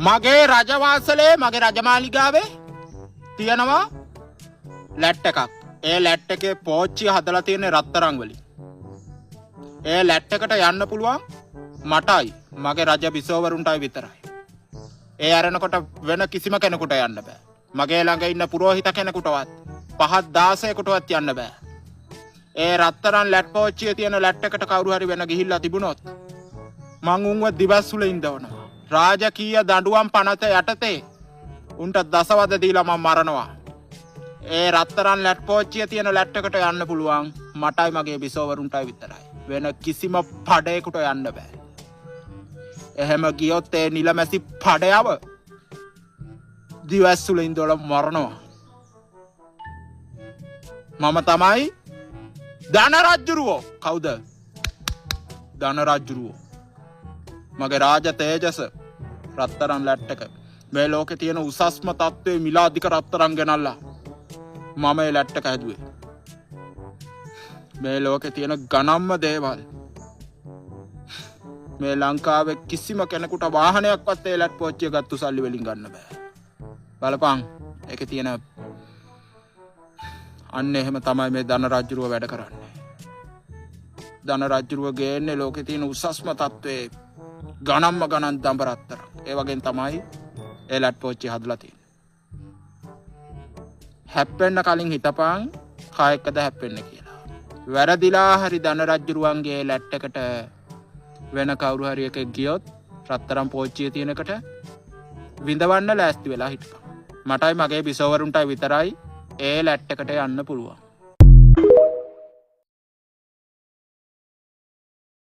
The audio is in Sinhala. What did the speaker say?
මගේ රජවාසලේ මගේ රජමාලිගාවේ තියෙනවා ලැට් එකක්. ඒ ලැට් එකේ පෝච්චිය හදලා තියෙන්නේ රත්තරන් වලින්. ඒ ලැට් එකට යන්න පුළුවන් මටයි මගේ රජ බිසෝවරුන්ටයි විතරයි. ඒ අරනකොට වෙන කිසිම කෙනෙකුට යන්න බෑ. මගේ ළඟ ඉන්න පුරෝහිත කෙනෙකුටවත් 5-16කටවත් යන්න බෑ. ඒ රත්තරන් ලැට් පෝච්චියේ තියෙන ලැට් එකට කවුරු හරි වෙන ගිහිල්ලා තිබුණොත් මං උන්ව දිවස්සුල ඉඳවනවා. රාජකීය දඬුවම් පනත යටතේ උන්ට දසවද දීලා මම මරනවා. ඒ රත්තරන් ලැට් පෝච්චියේ තියෙන ලැට් එකට යන්න පුළුවන් මටයි මගේ බිසෝවරුන්ටයි විතරයි. වෙන කිසිම පඩේකට යන්න බෑ. එහෙම ගියොත් ඒ නිලමැසි පඩයව දිවස්සුල ඉඳලා මරනවා. මම තමයි ධනරජුරුවෝ. කවුද? ධනරජුරුවෝ. මගේ රාජ තේජස රත්තරන් ලැට් එක මේ ලෝකේ තියෙන උසස්ම තත්ත්වයේ මිලාදික රත්තරන් ගෙනල්ලා මම මේ ලැට් එක හැදුවේ. මේ ලෝකේ තියෙන ගණම්ම දේවල් මේ ලංකාවේ කිසිම කෙනෙකුට වාහනයක්වත් ඒ ලැට් පෝච්චිය ගත්තු සල්ලි වලින් ගන්න බෑ. බලපන් ඒකේ තියෙන අන්න එහෙම තමයි මේ ධනරජුරුව වැඩ කරන්නේ. ධනරජුරුව ගේන්නේ ලෝකේ තියෙන උසස්ම තත්ත්වයේ ගණම්ම ගණන් දඹ රත්තරන්. ඒ වගේම තමයි ඒ ලැට් පෝච්චිය හදලා තියෙන්නේ. හැප්පෙන්න කලින් හිතපන් කායකද හැප්පෙන්න කියලා. වැරදිලා හරි ධනරජුරුවන්ගේ ලැට් එකට වෙන කවුරු හරි එකෙක් ගියොත් රත්තරන් පෝච්චියේ තියෙන එකට විඳවන්න ලෑස්ති වෙලා හිටපන්. මටයි මගේ බිසෝවරුන්ටයි විතරයි ඒ ලැට් එකට යන්න පුළුවන්.